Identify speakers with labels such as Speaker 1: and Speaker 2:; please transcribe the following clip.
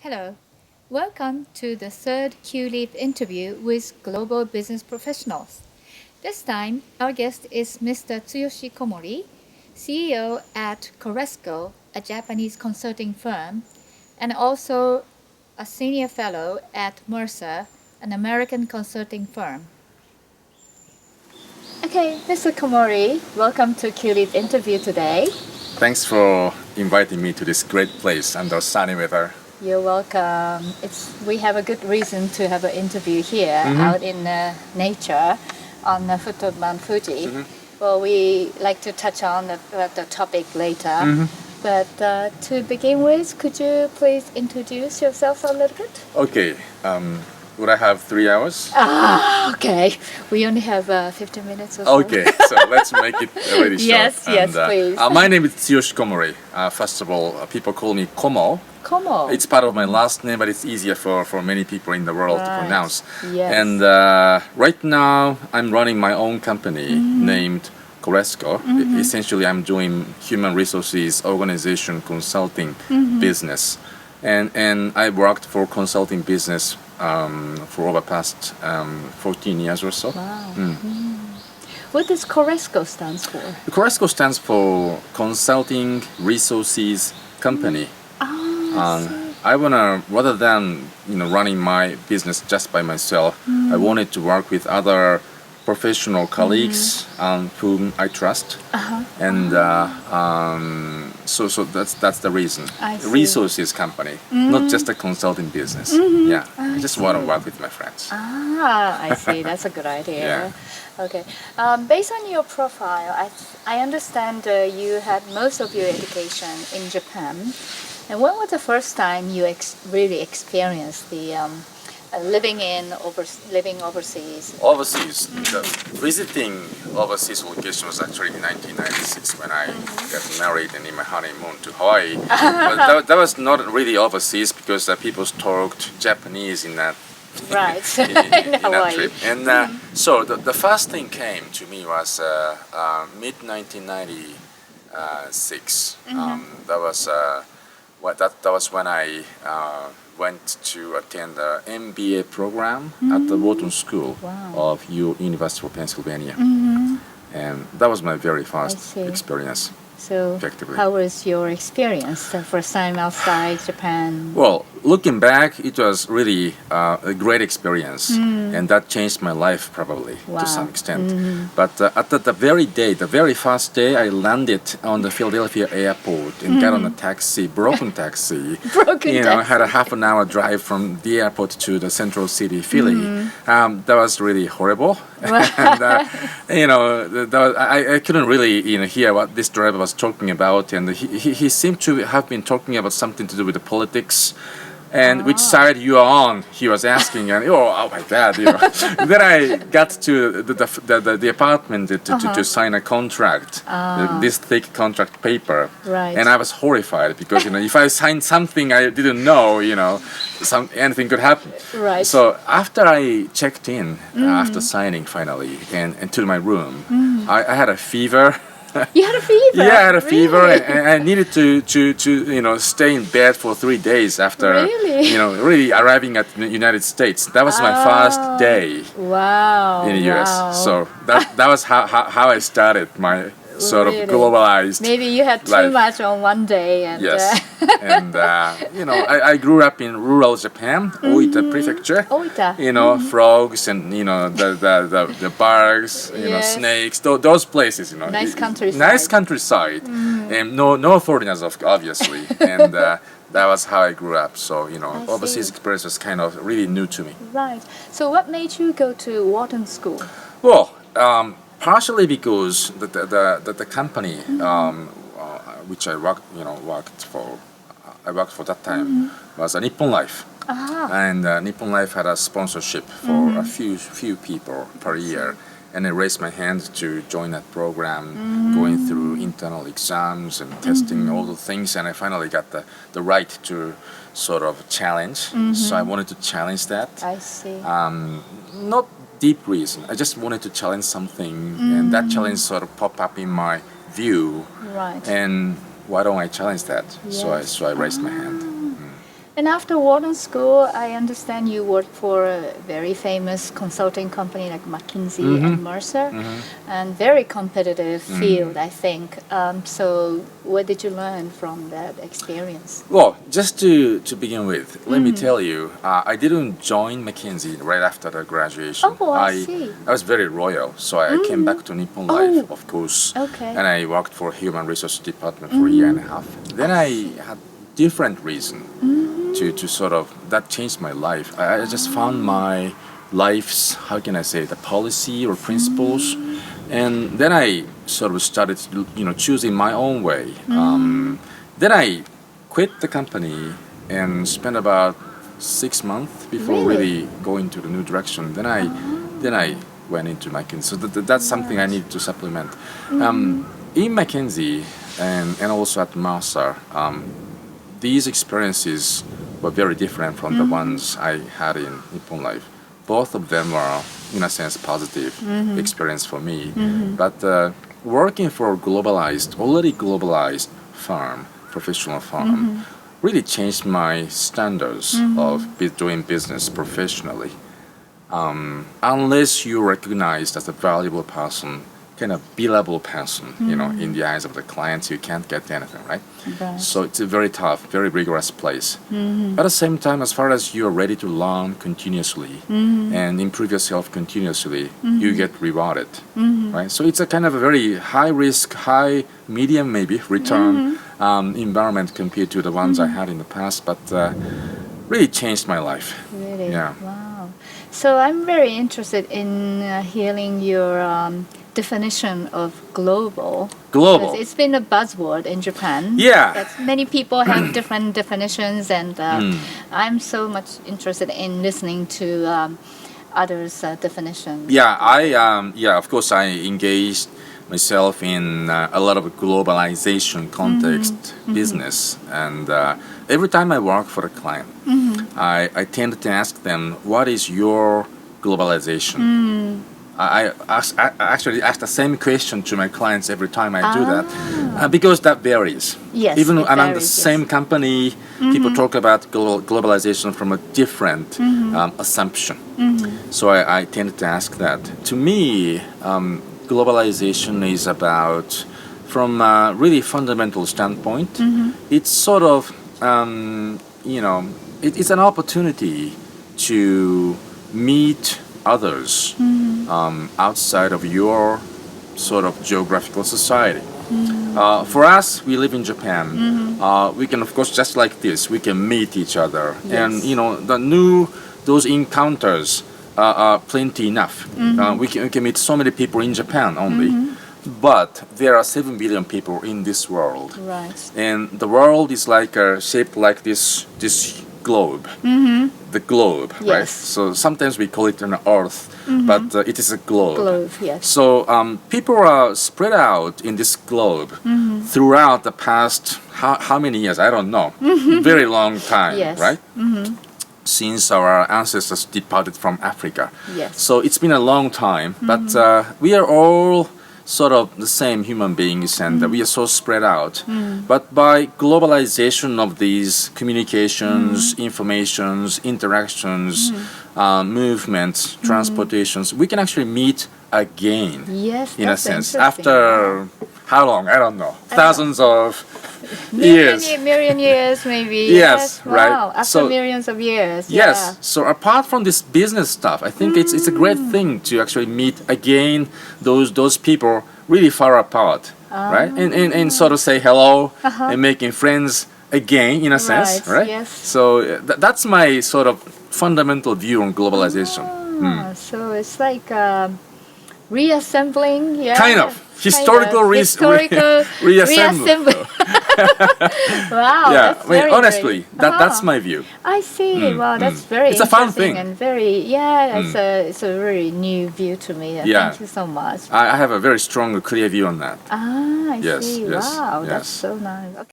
Speaker 1: Hello, welcome to the third Q-Leap interview with global business professionals. This time, our guest is Mr. Tsuyoshi Komori, CEO at CORESCO, a Japanese consulting firm, and also a senior fellow at Mercer, an American consulting firm. Okay, Mr. Komori, welcome to Q-Leap interview today.
Speaker 2: Thanks for inviting me to this great place under sunny weather.
Speaker 1: You're welcome. We have a good reason to have an interview here out in nature on the foot of Mount Fuji. Well, we like to touch on the topic later. But to begin with, could you please introduce yourself a little bit?
Speaker 2: Okay, would I have 3 hours?
Speaker 1: Okay. We only have 15 minutes or so.
Speaker 2: Okay, so let's make it really short.
Speaker 1: Yes, please.
Speaker 2: My name is Tsuyoshi Komori. First of all, people call me Komo.
Speaker 1: Komo.
Speaker 2: It's part of my last name, but it's easier for many people in the world to pronounce.
Speaker 1: Yes.
Speaker 2: And right now, I'm running my own company named CORESCO. Essentially, I'm doing human resources organization consulting business. And I worked for consulting business for over past 14 years or so.
Speaker 1: Wow. What does CORESCO stands for?
Speaker 2: CORESCO stands for Consulting Resources Company. I wanna, rather than running my business just by myself, I wanted to work with other professional colleagues whom I trust, and so that's the reason. Resources company, not just a consulting business. Yeah, I just want to work with my friends.
Speaker 1: I see. That's a good idea. Okay. Based on your profile, I understand you had most of your education in Japan. And when was the first time you really experienced the living overseas?
Speaker 2: Overseas, visiting overseas location was actually in 1996 when I got married and in my honeymoon to Hawaii. But that was not really overseas because people talked Japanese in that.
Speaker 1: Right.
Speaker 2: in that trip. And so the first thing came to me was mid 1996. That was when I went to attend the MBA program at the Wharton School of University of Pennsylvania. And that was my very first experience.
Speaker 1: So how was your experience the first time outside Japan?
Speaker 2: Well, looking back, it was really a great experience, and that changed my life probably to some extent. But at the very first day, I landed on the Philadelphia airport and got on a taxi, broken taxi. Had a half an hour drive from the airport to the central city, Philly. That was really horrible. And, I couldn't really hear what this driver was talking about, and he seemed to have been talking about something to do with the politics. And which side you are on? He was asking, and oh my God, Then I got to the apartment to sign a contract, this thick contract paper, and I was horrified because if I signed something I didn't know, anything could happen.
Speaker 1: Right.
Speaker 2: So after I checked in, after signing finally, and to my room, I had a fever.
Speaker 1: You had a fever?
Speaker 2: Yeah, I had a fever, and I needed to stay in bed for 3 days after really arriving at the United States. That was my first day in the US. So that was how I started my sort of globalized.
Speaker 1: Maybe you had too much on one day. And,
Speaker 2: yes, and I grew up in rural Japan, Oita Prefecture.
Speaker 1: Oita.
Speaker 2: Frogs and the bugs, snakes, those places.
Speaker 1: Nice countryside.
Speaker 2: Nice countryside, and no foreigners, obviously, and. That was how I grew up. So overseas experience was kind of really new to me.
Speaker 1: Right. So what made you go to Wharton School?
Speaker 2: Well. Partially because the company which I worked for that time was Nippon Life, and Nippon Life had a sponsorship for a few people per year, and I raised my hand to join that program, going through internal exams and testing all the things, and I finally got the right to sort of challenge. So I wanted to challenge that.
Speaker 1: I see.
Speaker 2: Not deep reason. I just wanted to challenge something, and that challenge sort of popped up in my view.
Speaker 1: Right.
Speaker 2: And why don't I challenge that?
Speaker 1: Yes.
Speaker 2: So I raised my hand.
Speaker 1: And after Wharton School, I understand you worked for a very famous consulting company like McKinsey and Mercer, and very competitive field, I think. So what did you learn from that experience?
Speaker 2: Well, just to begin with, let me tell you, I didn't join McKinsey right after the graduation.
Speaker 1: Oh, I see.
Speaker 2: I was very loyal, so I came back to Nippon Life, of course,
Speaker 1: Okay.
Speaker 2: and I worked for Human Resource Department for a year and a half. Then I had different reason to sort of, that changed my life. I just found my life's, how can I say, the policy or principles, and then I sort of started, choosing my own way. Then I quit the company and spent about 6 months before really going to the new direction. Then I went into McKinsey. So that's something I need to supplement. In McKinsey and also at Mercer, these experiences were very different from the ones I had in Nippon Life. Both of them were, in a sense, positive experience for me. But working for a already globalized firm, professional firm, really changed my standards of doing business professionally. Unless you're recognized as a valuable person, kind of billable person, in the eyes of the clients, you can't get anything, right? So it's a very tough, very rigorous place. But at the same time, as far as you're ready to learn continuously and improve yourself continuously, you get rewarded, right? So it's a kind of a very high risk, high medium maybe return environment compared to the ones I had in the past, but really changed my life.
Speaker 1: Really?
Speaker 2: Yeah.
Speaker 1: Wow. So I'm very interested in hearing your definition of global.
Speaker 2: Global.
Speaker 1: Because it's been a buzzword in Japan.
Speaker 2: Yeah.
Speaker 1: That many people have different definitions, and I'm so much interested in listening to others' definitions.
Speaker 2: Yeah, of course, I engaged myself in a lot of globalization context business, and every time I work for a client, I tend to ask them, what is your globalization? I actually ask the same question to my clients every time I do that, because that varies.
Speaker 1: Yes,
Speaker 2: even
Speaker 1: it
Speaker 2: among the
Speaker 1: varies,
Speaker 2: same company, people talk about globalization from a different assumption. So I tend to ask that. To me, globalization is about, from a really fundamental standpoint, it's sort of, it's an opportunity to meet others outside of your sort of geographical society. For us, we live in Japan. We can, of course, just like this, we can meet each other, and those encounters are plenty enough. We can meet so many people in Japan only. But there are 7 billion people in this world,
Speaker 1: Right.
Speaker 2: and the world is like shaped like this globe, the globe, right?
Speaker 1: Yes.
Speaker 2: So sometimes we call it an Earth, but it is a globe.
Speaker 1: Globe, yes.
Speaker 2: So people are spread out in this globe throughout the past how many years? I don't know. Very long time,
Speaker 1: Yes.
Speaker 2: right? Since our ancestors departed from Africa.
Speaker 1: Yes.
Speaker 2: So it's been a long time, but we are all sort of the same human beings, and we are so spread out. But by globalization of these communications, informations, interactions, movements, transportations, we can actually meet again.
Speaker 1: Yes,
Speaker 2: in a
Speaker 1: that's
Speaker 2: sense,
Speaker 1: interesting.
Speaker 2: after how long? I don't know. Thousands of years.
Speaker 1: Million years, maybe.
Speaker 2: Yes, right.
Speaker 1: Wow, after
Speaker 2: So-
Speaker 1: millions of years.
Speaker 2: Yes. So apart from this business stuff, I think it's a great thing to actually meet again those people really far apart, right? And sort of say hello and making friends again, in a sense, right?
Speaker 1: Yes.
Speaker 2: So that's my sort of fundamental view on globalization.
Speaker 1: So it's like reassembling, yeah.
Speaker 2: Kind of. Historical reassembly.
Speaker 1: reassembly. Wow,
Speaker 2: Yeah,
Speaker 1: that's
Speaker 2: I mean,
Speaker 1: very
Speaker 2: honestly,
Speaker 1: great.
Speaker 2: that's my view.
Speaker 1: I see. Wow, that's very
Speaker 2: It's a fun
Speaker 1: interesting
Speaker 2: thing.
Speaker 1: and very it's a very new view to me.
Speaker 2: Yeah.
Speaker 1: Thank you so much.
Speaker 2: I have a very strong, clear view on that.
Speaker 1: I
Speaker 2: Yes,
Speaker 1: see.
Speaker 2: yes,
Speaker 1: Wow, that's
Speaker 2: yes.
Speaker 1: so nice. Okay.